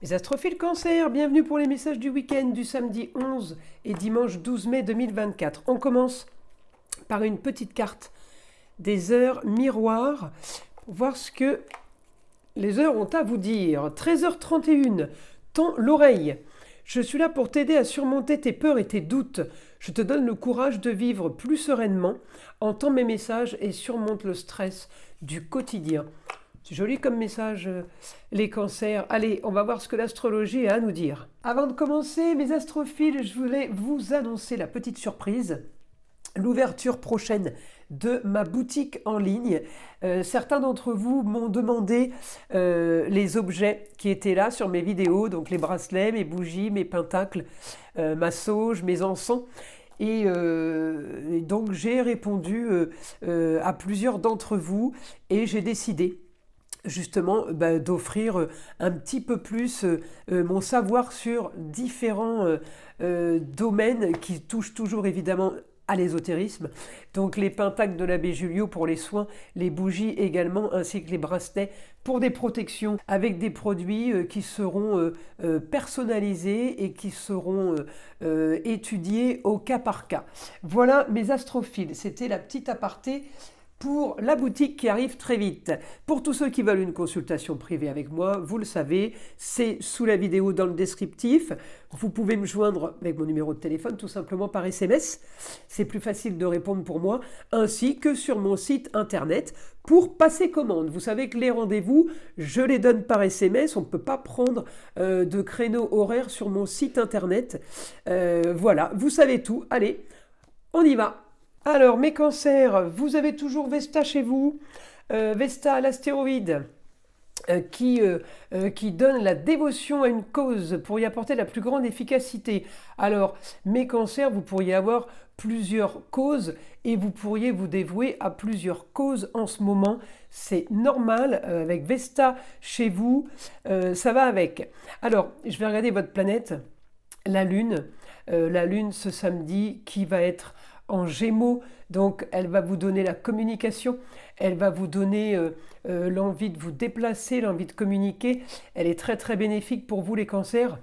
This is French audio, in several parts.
Les astrophiles Cancer, bienvenue pour les messages du week-end du samedi 11 et dimanche 12 mai 2024. On commence par une petite carte des heures miroirs pour voir ce que les heures ont à vous dire. 13h31, tends l'oreille. Je suis là pour t'aider à surmonter tes peurs et tes doutes. Je te donne le courage de vivre plus sereinement. Entends mes messages et surmonte le stress du quotidien. C'est joli comme message, les cancers. Allez, on va voir ce que l'astrologie a à nous dire. Avant de commencer, mes astrophiles, je voulais vous annoncer la petite surprise. L'ouverture prochaine de ma boutique en ligne. Certains d'entre vous m'ont demandé les objets qui étaient là sur mes vidéos, donc les bracelets, mes bougies, mes pentacles, ma sauge, mes encens. Et donc j'ai répondu à plusieurs d'entre vous et j'ai décidé justement d'offrir un petit peu plus mon savoir sur différents domaines qui touchent toujours évidemment à l'ésotérisme. Donc les pentacles de l'abbé Julio pour les soins, les bougies également, ainsi que les bracelets pour des protections avec des produits qui seront personnalisés et qui seront étudiés au cas par cas. Voilà mes astrophiles, c'était la petite aparté pour la boutique qui arrive très vite. Pour tous ceux qui veulent une consultation privée avec moi, vous le savez, c'est sous la vidéo dans le descriptif. Vous pouvez me joindre avec mon numéro de téléphone tout simplement par SMS. C'est plus facile de répondre pour moi, ainsi que sur mon site internet pour passer commande. Vous savez que les rendez-vous, je les donne par SMS. On ne peut pas prendre de créneau horaire sur mon site internet. Voilà, vous savez tout. Allez, on y va. Alors, mes cancers, vous avez toujours Vesta chez vous. Vesta, l'astéroïde, qui donne la dévotion à une cause pour y apporter la plus grande efficacité. Alors, mes cancers, vous pourriez avoir plusieurs causes et vous pourriez vous dévouer à plusieurs causes en ce moment. C'est normal, avec Vesta chez vous, ça va avec. Alors, je vais regarder votre planète, la Lune ce samedi qui va être en Gémeaux, donc elle va vous donner la communication, elle va vous donner l'envie de vous déplacer, l'envie de communiquer, elle est très très bénéfique pour vous les cancers.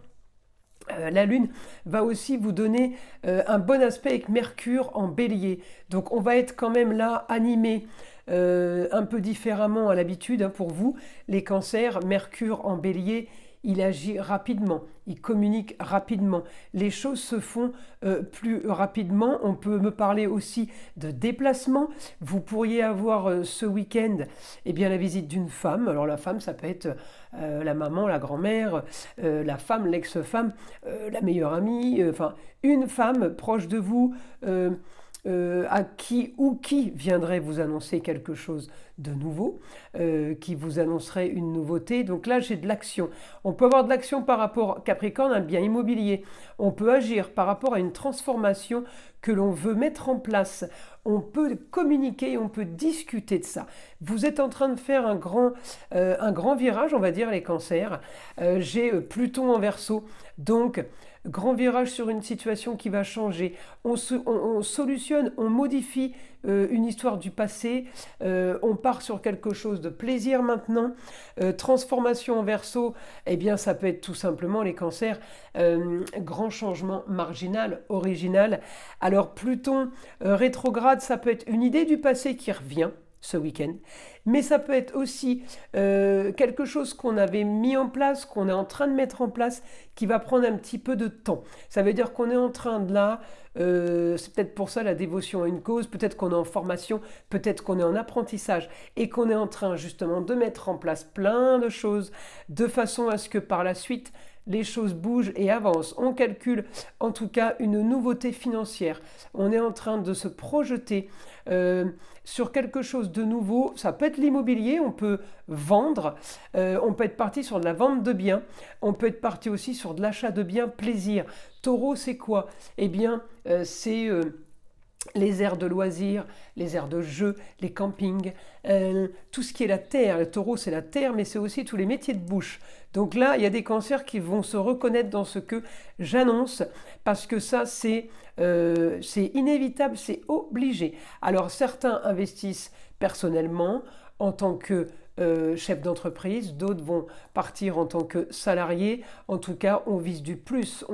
La Lune va aussi vous donner un bon aspect avec Mercure en Bélier, donc on va être quand même là animé un peu différemment à l'habitude pour vous, les cancers. Mercure en Bélier, il agit rapidement, il communique rapidement, les choses se font plus rapidement. On peut me parler aussi de déplacement. Vous pourriez avoir ce week-end la visite d'une femme. Alors la femme, ça peut être la maman, la grand-mère, la femme, l'ex-femme, la meilleure amie, enfin une femme proche de vous, à qui viendrait vous annoncer quelque chose de nouveau, qui vous annoncerait une nouveauté. Donc là, j'ai de l'action. On peut avoir de l'action par rapport à Capricorne, un bien immobilier. On peut agir par rapport à une transformation que l'on veut mettre en place. On peut communiquer, on peut discuter de ça. Vous êtes en train de faire un grand virage, on va dire, les cancers. J'ai Pluton en Verseau, donc grand virage sur une situation qui va changer. On solutionne, on modifie une histoire du passé, on part sur quelque chose de plaisir maintenant. Transformation en Verseau, ça peut être tout simplement les cancers, grand changement marginal, original. Alors Pluton rétrograde, ça peut être une idée du passé qui revient ce week-end, mais ça peut être aussi quelque chose qu'on avait mis en place, qu'on est en train de mettre en place, qui va prendre un petit peu de temps. Ça veut dire qu'on est en train de là, c'est peut-être pour ça la dévotion à une cause, peut-être qu'on est en formation, peut-être qu'on est en apprentissage, et qu'on est en train justement de mettre en place plein de choses, de façon à ce que par la suite, les choses bougent et avancent. On calcule en tout cas une nouveauté financière. On est en train de se projeter sur quelque chose de nouveau. Ça peut être l'immobilier, on peut vendre, on peut être parti sur de la vente de biens, on peut être parti aussi sur de l'achat de biens plaisir. Taureau, c'est quoi ? C'est les aires de loisirs, les aires de jeux, les campings, tout ce qui est la terre. Le taureau, c'est la terre, mais c'est aussi tous les métiers de bouche. Donc là, il y a des cancers qui vont se reconnaître dans ce que j'annonce, parce que ça, c'est inévitable, c'est obligé. Alors certains investissent personnellement, en tant que chef d'entreprise, d'autres vont partir en tant que salarié. En tout cas, on vise du plus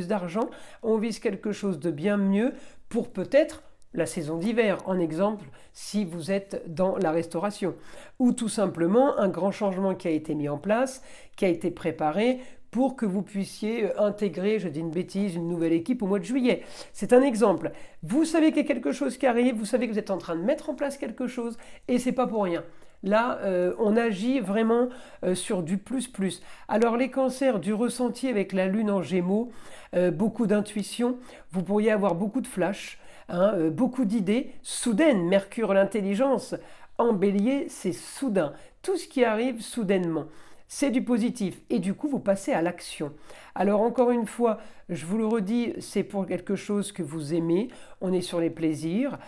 d'argent, on vise quelque chose de bien mieux pour peut-être la saison d'hiver, en exemple, si vous êtes dans la restauration. Ou tout simplement un grand changement qui a été mis en place, qui a été préparé pour que vous puissiez intégrer, je dis une bêtise, une nouvelle équipe au mois de juillet. C'est un exemple. Vous savez qu'il y a quelque chose qui arrive, vous savez que vous êtes en train de mettre en place quelque chose, et c'est pas pour rien. Là, on agit vraiment sur du plus. Alors les cancers, du ressenti avec la lune en gémeaux, beaucoup d'intuition, vous pourriez avoir beaucoup de flash, beaucoup d'idées soudaines. Mercure, l'intelligence, en bélier, c'est soudain. Tout ce qui arrive soudainement, c'est du positif. Et du coup, vous passez à l'action. Alors encore une fois, je vous le redis, c'est pour quelque chose que vous aimez. On est sur les plaisirs.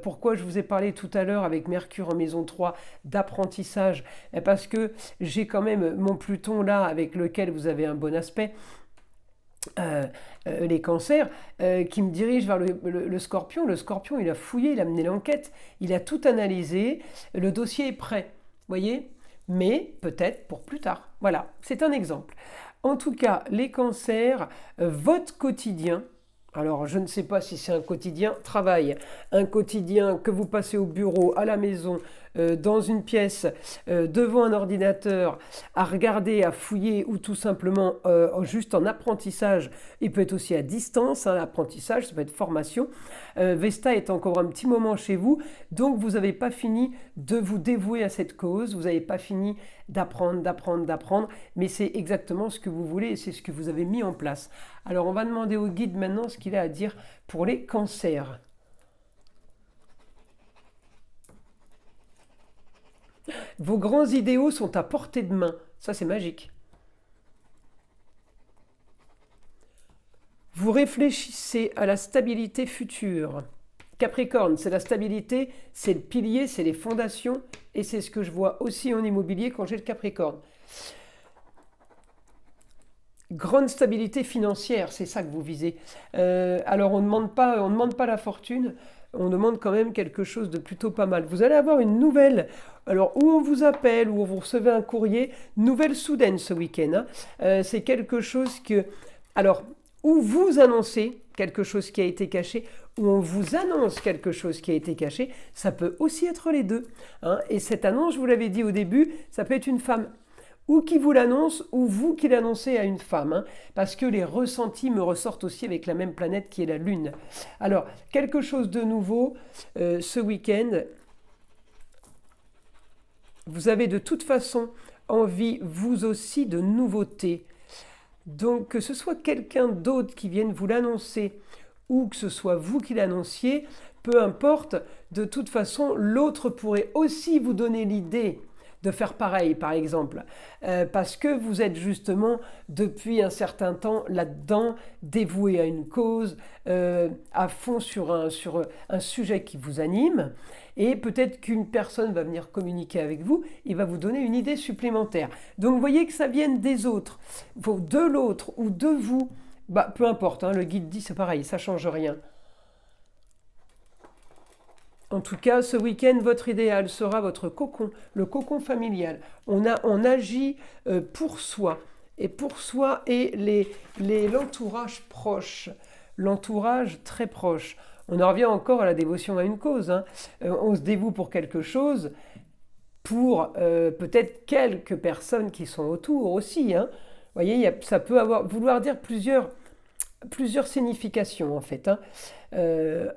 Pourquoi je vous ai parlé tout à l'heure avec Mercure en maison 3 d'apprentissage? Parce que j'ai quand même mon Pluton là avec lequel vous avez un bon aspect. Les cancers, qui me dirigent vers le scorpion. Le scorpion, il a fouillé, il a mené l'enquête, il a tout analysé, le dossier est prêt, voyez, mais peut-être pour plus tard. Voilà, c'est un exemple. En tout cas, les cancers, votre quotidien, alors je ne sais pas si c'est un quotidien travail, un quotidien que vous passez au bureau, à la maison, dans une pièce, devant un ordinateur, à regarder, à fouiller ou tout simplement juste en apprentissage. Il peut être aussi à distance, l'apprentissage, ça peut être formation. Vesta est encore un petit moment chez vous, donc vous n'avez pas fini de vous dévouer à cette cause, vous n'avez pas fini d'apprendre, mais c'est exactement ce que vous voulez et c'est ce que vous avez mis en place. Alors on va demander au guide maintenant ce qu'il a à dire pour les cancers. Vos grands idéaux sont à portée de main. Ça, c'est magique. Vous réfléchissez à la stabilité future. Capricorne, c'est la stabilité, c'est le pilier, c'est les fondations. Et c'est ce que je vois aussi en immobilier quand j'ai le Capricorne. Grande stabilité financière, c'est ça que vous visez. Alors, on ne demande pas la fortune. On demande quand même quelque chose de plutôt pas mal. Vous allez avoir une nouvelle, alors où on vous appelle, où vous recevez un courrier, nouvelle soudaine ce week-end. C'est quelque chose que, alors, où vous annoncez quelque chose qui a été caché, où on vous annonce quelque chose qui a été caché, ça peut aussi être les deux. Et cette annonce, je vous l'avais dit au début, ça peut être une femme. Ou qui vous l'annonce, ou vous qui l'annoncez à une femme, parce que les ressentis me ressortent aussi avec la même planète qui est la Lune. Alors, quelque chose de nouveau, ce week-end, vous avez de toute façon envie, vous aussi, de nouveautés. Donc, que ce soit quelqu'un d'autre qui vienne vous l'annoncer, ou que ce soit vous qui l'annonciez, peu importe, de toute façon, l'autre pourrait aussi vous donner l'idée de faire pareil, par exemple, parce que vous êtes justement depuis un certain temps là-dedans, dévoué à une cause, à fond sur un sujet qui vous anime, et peut-être qu'une personne va venir communiquer avec vous et va vous donner une idée supplémentaire. Donc vous voyez que ça vienne des autres, de l'autre ou de vous, peu importe, le guide dit c'est pareil, ça ne change rien. En tout cas, ce week-end, votre idéal sera votre cocon, le cocon familial. On agit pour soi et l'entourage proche, l'entourage très proche. On en revient encore à la dévotion à une cause. On se dévoue pour quelque chose, pour peut-être quelques personnes qui sont autour aussi. Vous voyez, ça peut vouloir dire plusieurs significations en fait.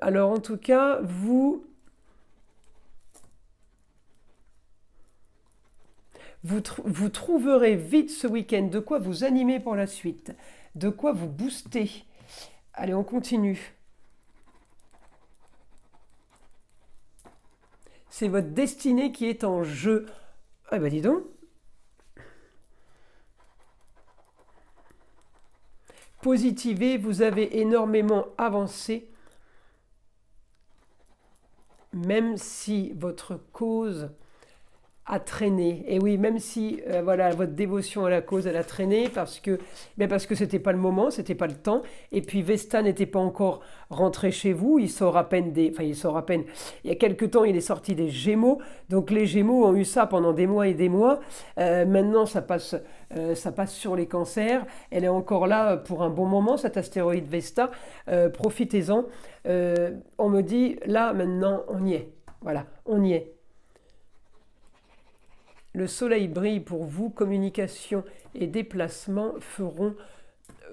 Alors en tout cas, vous trouverez vite ce week-end de quoi vous animer pour la suite, de quoi vous booster. Allez, on continue. C'est votre destinée qui est en jeu. Ah bah dis donc. Positivez, vous avez énormément avancé. Même si votre cause a traîné. Et oui, même si voilà, votre dévotion à la cause, elle a traîné parce que c'était pas le moment, c'était pas le temps. Et puis Vesta n'était pas encore rentré chez vous. Il sort à peine il sort à peine. Il y a quelque temps, il est sorti des Gémeaux. Donc les Gémeaux ont eu ça pendant des mois et des mois. Maintenant, ça passe sur les Cancers. Elle est encore là pour un bon moment, cet astéroïde Vesta. Profitez-en. On me dit, là, maintenant, on y est. Voilà, on y est. Le soleil brille pour vous, communication et déplacement feront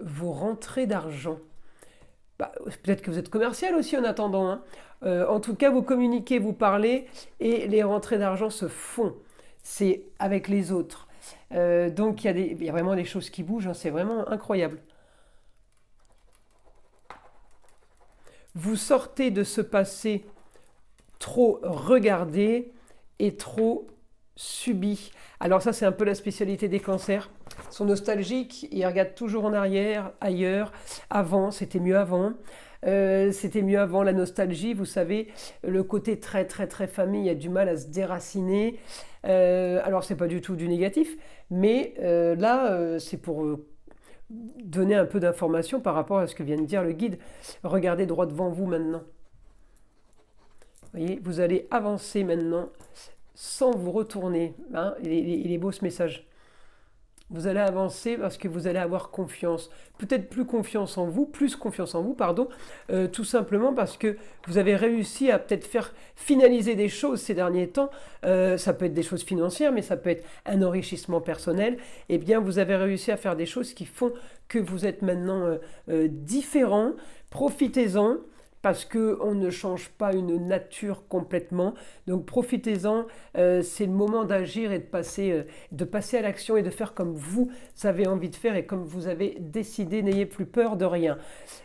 vos rentrées d'argent. Peut-être que vous êtes commercial aussi en attendant. Hein. En tout cas, vous communiquez, vous parlez et les rentrées d'argent se font. C'est avec les autres. Donc il y a vraiment des choses qui bougent, hein, c'est vraiment incroyable. Vous sortez de ce passé trop regardé et trop subi. Alors ça, c'est un peu la spécialité des cancers. Ils sont nostalgiques, ils regardent toujours en arrière, ailleurs. Avant, c'était mieux avant. C'était mieux avant, la nostalgie, vous savez, le côté très très très famille, il y a du mal à se déraciner. Alors c'est pas du tout du négatif, mais là, c'est pour donner un peu d'informations par rapport à ce que vient de dire le guide. Regardez droit devant vous maintenant. Vous voyez, vous allez avancer maintenant sans vous retourner. Hein, il est beau ce message. Vous allez avancer parce que vous allez avoir confiance. Peut-être plus confiance en vous, pardon. Tout simplement parce que vous avez réussi à peut-être faire finaliser des choses ces derniers temps. Ça peut être des choses financières, mais ça peut être un enrichissement personnel. Eh bien, vous avez réussi à faire des choses qui font que vous êtes maintenant différent. Profitez-en. Parce qu'on ne change pas une nature complètement. Donc profitez-en, c'est le moment d'agir et de passer à l'action et de faire comme vous avez envie de faire et comme vous avez décidé. N'ayez plus peur de rien.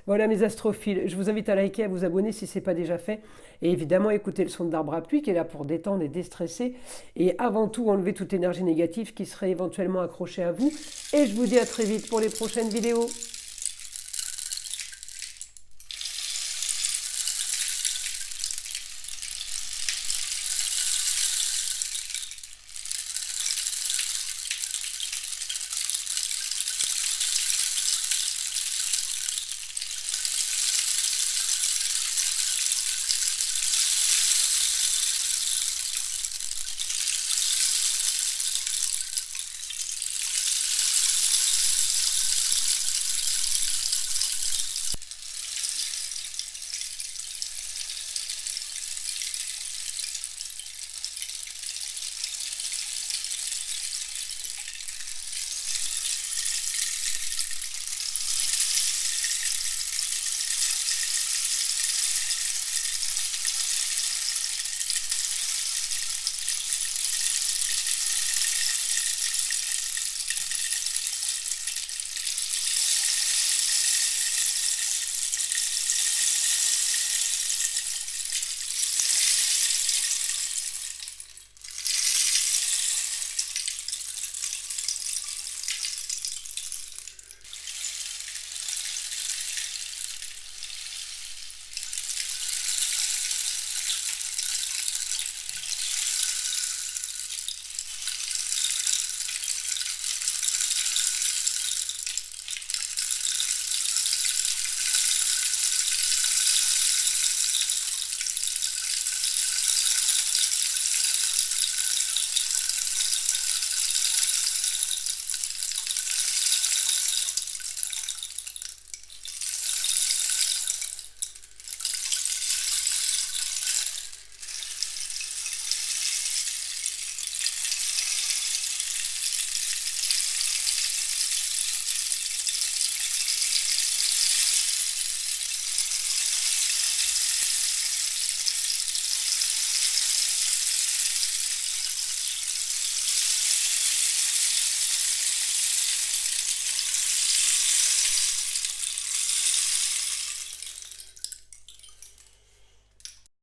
Voilà mes astrophiles, je vous invite à liker, à vous abonner si ce n'est pas déjà fait. Et évidemment, écoutez le son d'arbre à pluie qui est là pour détendre et déstresser. Et avant tout, enlever toute énergie négative qui serait éventuellement accrochée à vous. Et je vous dis à très vite pour les prochaines vidéos.